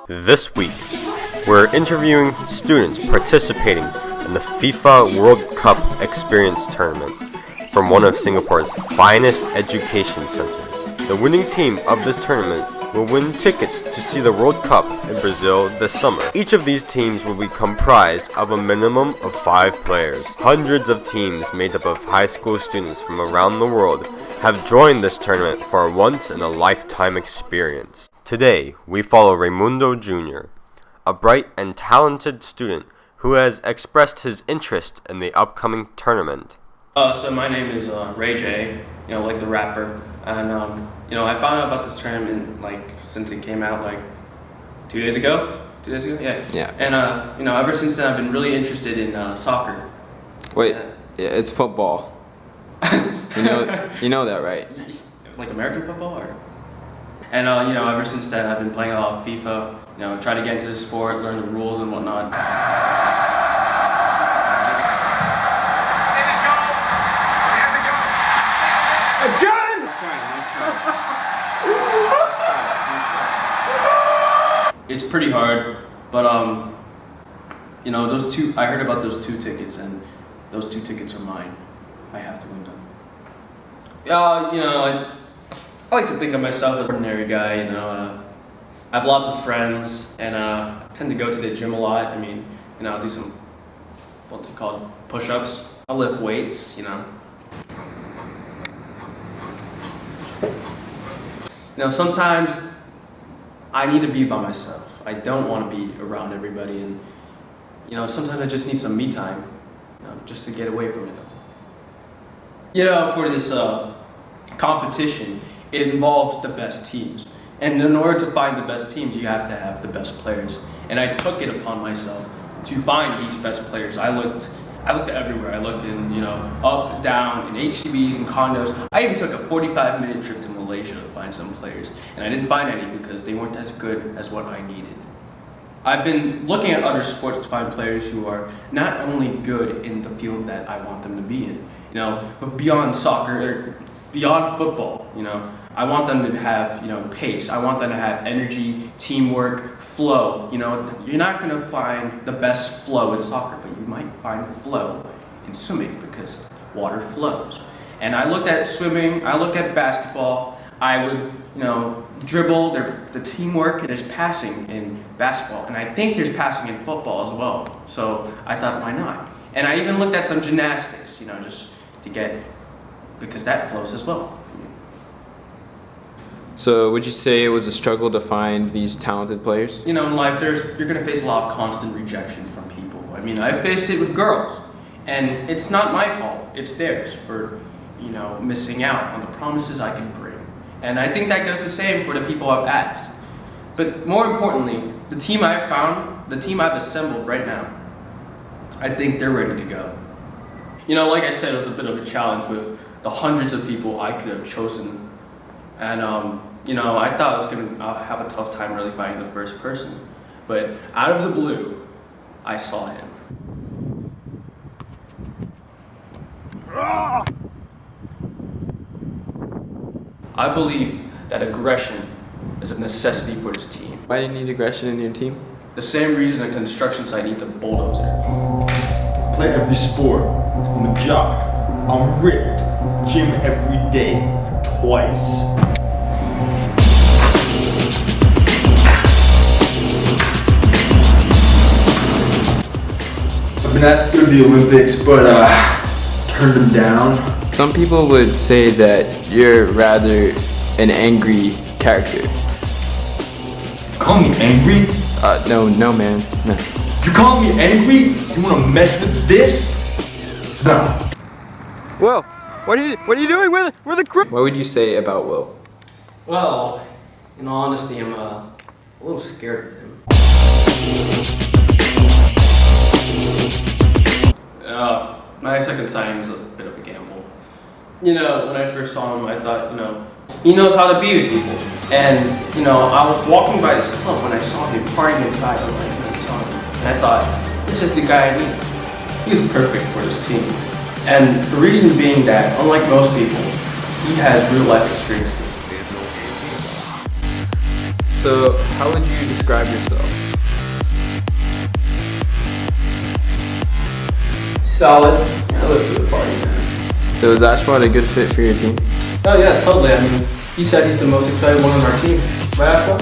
This week, we're interviewing students participating in the FIFA World Cup Experience Tournament from one of Singapore's finest education centers. The winning team of this tournament will win tickets to see the World Cup in Brazil this summer. Each of these teams will be comprised of a minimum of 5 players. Hundreds of teams made up of high school students from around the world have joined this tournament for a once-in-a-lifetime experience. Today, we follow Raimundo Jr., a bright and talented student who has expressed his interest in the upcoming tournament. So my name is Ray J, like the rapper, and I found out about this tournament since it came out 2 days ago. 2 days ago, yeah. Yeah. And ever since then I've been really interested in soccer. Wait, it's football. you know that, right? Like American football, or? And ever since then I've been playing a lot of FIFA. Trying to get into the sport, learn the rules and whatnot. It's pretty hard, but those two. I heard about those 2 tickets, and those 2 tickets are mine. I have to win them. I like to think of myself as an ordinary guy. I have lots of friends, and I tend to go to the gym a lot. I'll do some push-ups. I'll lift weights. Sometimes I need to be by myself. I don't want to be around everybody, and sometimes I just need some me time, just to get away from it. For this competition, it involves the best teams, and in order to find the best teams, you have to have the best players. And I took it upon myself to find these best players. I looked everywhere. I looked in, up, down, in HDBs and condos. I even took a 45-minute trip to Malaysia to find some players, and I didn't find any because they weren't as good as what I needed. I've been looking at other sports to find players who are not only good in the field that I want them to be in, but beyond soccer, or beyond football, I want them to have, pace. I want them to have energy, teamwork, flow. You're not going to find the best flow in soccer, but you might find flow in swimming because water flows. And I looked at swimming, I look at basketball, I would, dribble, the teamwork, and there's passing in basketball. And I think there's passing in football as well. So I thought, why not? And I even looked at some gymnastics, just to get, because that flows as well. So would you say it was a struggle to find these talented players? In life, you're going to face a lot of constant rejection from people. I faced it with girls, and it's not my fault, it's theirs for, missing out on the promises I can bring. And I think that goes the same for the people I've asked. But more importantly, the team I've found, the team I've assembled right now, I think they're ready to go. Like I said, it was a bit of a challenge with the hundreds of people I could have chosen. And, I thought I was going to have a tough time really finding the first person. But out of the blue, I saw him. I believe that aggression is a necessity for this team. Why do you need aggression in your team? The same reason a construction site needs a bulldozer. Play every sport. I'm a jock. I'm ripped. Gym every day. Twice. I've been asked to go to the Olympics, but turned them down. Some people would say that you're rather an angry character. Call me angry? No, man. No. You call me angry? You wanna mess with this? No. Will, what are you doing with the grip? What would you say about Will? Well, in all honesty, I'm a little scared of him. My second signing was a bit of a gamble. When I first saw him, I thought, he knows how to be with people. And, I was walking by this club when I saw him partying inside of and I thought, this is the guy I need. He is perfect for this team. And the reason being that, unlike most people, he has real life experiences. So, how would you describe yourself? Solid. I live for the party, man. So, is Ashwad a good fit for your team? Oh yeah, totally. I mean, he said he's the most excited one on our team. Right, Ashwa?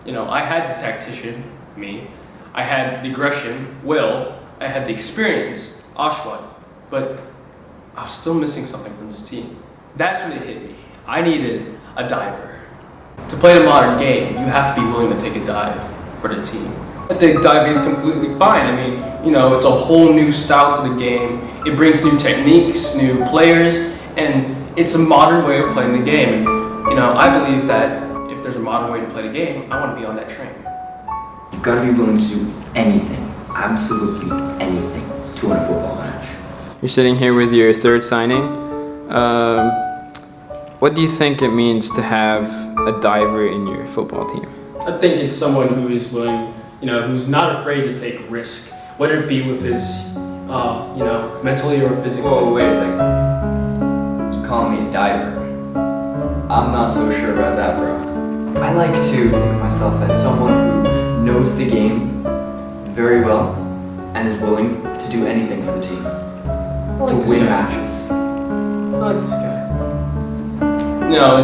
You know, I had the tactician, me. I had the aggression, Will. I had the experience, Ashwa. But I was still missing something from this team. That's when it hit me. I needed a diver. To play the modern game, you have to be willing to take a dive for the team. I think diving is completely fine. I mean, you know, it's a whole new style to the game. It brings new techniques, new players, and it's a modern way of playing the game. And, you know, I believe that if there's a modern way to play the game, I want to be on that train. You've got to be willing to do anything, absolutely anything, to win a football match. You're sitting here with your third signing. What do you think it means to have a diver in your football team? I think it's someone who is willing, you know, who's not afraid to take risk, whether it be with his, you know, mentally or physically. Whoa, wait a second. You call me a diver? I'm not so sure about that, bro. I like to think of myself as someone who knows the game very well and is willing to do anything for the team. To win matches. I like this guy. You know, I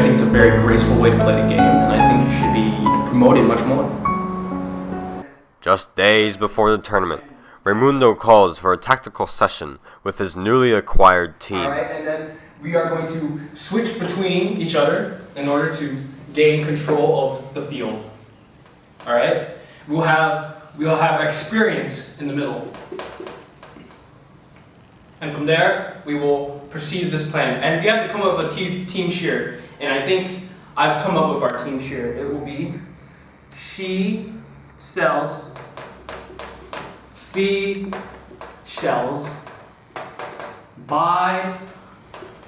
think it's a very graceful way to play the game, and I think it should be promoted much more. Just days before the tournament, Raimundo calls for a tactical session with his newly acquired team. Alright, and then we are going to switch between each other in order to gain control of the field. Alright? We'll have experience in the middle. And from there, we will proceed this plan. And we have to come up with a team cheer. And I think I've come up with our team cheer. It will be she sells seashells by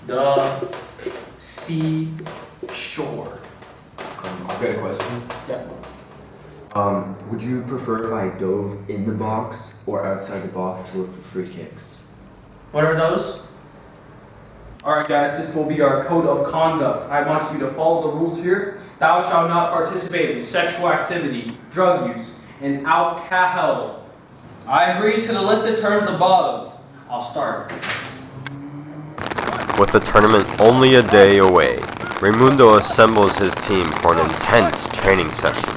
the seashore. I've got a question. Yeah. Would you prefer if I dove in the box or outside the box to look for free kicks? What are those? Alright guys, this will be our code of conduct. I want you to follow the rules here. Thou shalt not participate in sexual activity, drug use, and alcohol. I agree to the listed terms above. I'll start. With the tournament only a day away, Raimundo assembles his team for an intense training session.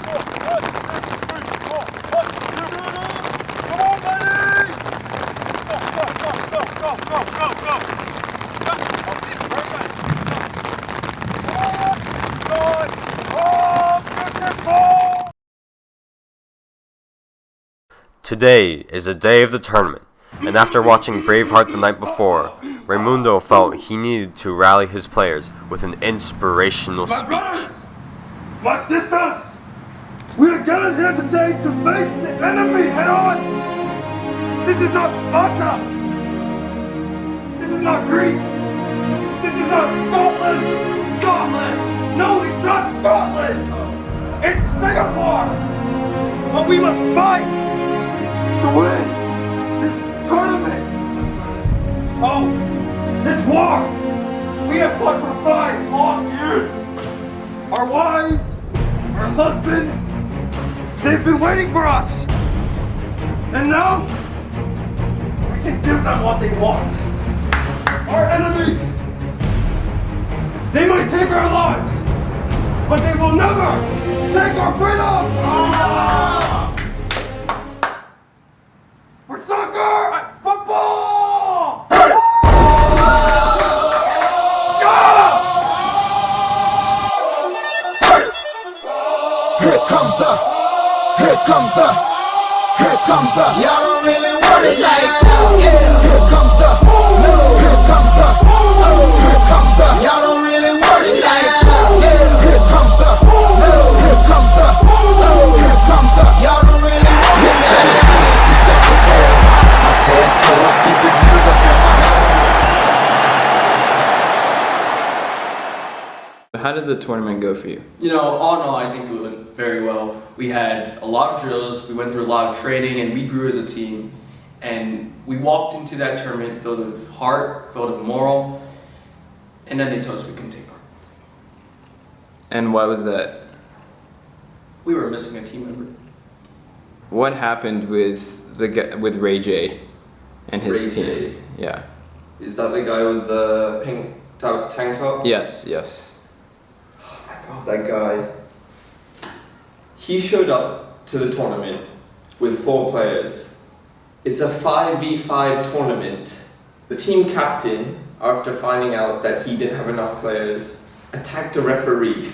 Today is a day of the tournament, and after watching Braveheart the night before, Raimundo felt he needed to rally his players with an inspirational My speech. brothers, my sisters, we are gathered here today to face the enemy head on. This is not Sparta. This is not Greece. This is not Scotland. Scotland. No, it's not Scotland. It's Singapore. But we must fight to win this tournament. Oh, this war. We have fought for 5 long years. Our wives, our husbands, they've been waiting for us. And now, we can give them what they want. Our enemies, they might take our lives, but they will never take our freedom! For soccer! Football! Here comes the, y'all don't really want it like that. Yeah. Here comes the, no. Here comes the, oh. Here comes the, y'all don't really want it like that. Yeah. Here comes the, no. Here comes the, oh. Here comes the, y'all don't really want it like that. I said so, I keep the news up in my head. How did the tournament go for you? You know, all in all, I think it went very well. We had a lot of drills, we went through a lot of training, and we grew as a team. And we walked into that tournament filled with heart, filled with moral, and then they told us we couldn't take part. And why was that? We were missing a team member. What happened with Ray J and his Ray team? J. Yeah. Is that the guy with the pink tank top? Yes, yes. Oh my god, that guy. He showed up to the tournament with 4 players. It's a 5v5 tournament. The team captain, after finding out that he didn't have enough players, attacked the referee.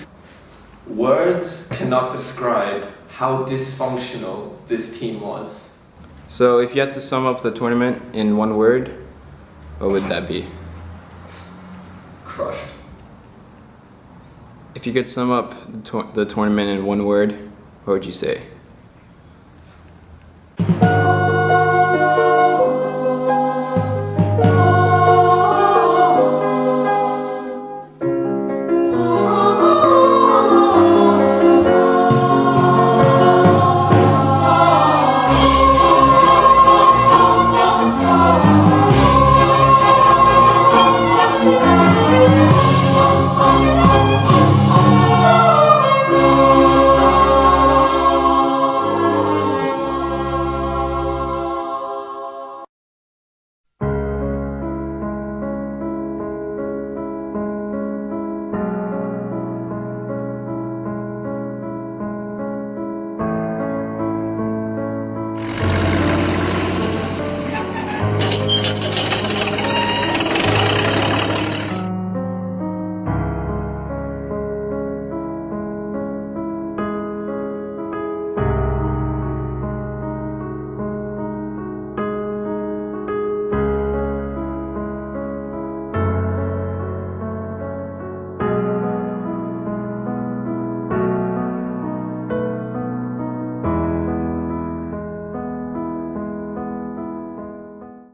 Words cannot describe how dysfunctional this team was. So if you had to sum up the tournament in one word, what would that be? Crushed. If you could sum up the tournament in one word, what would you say?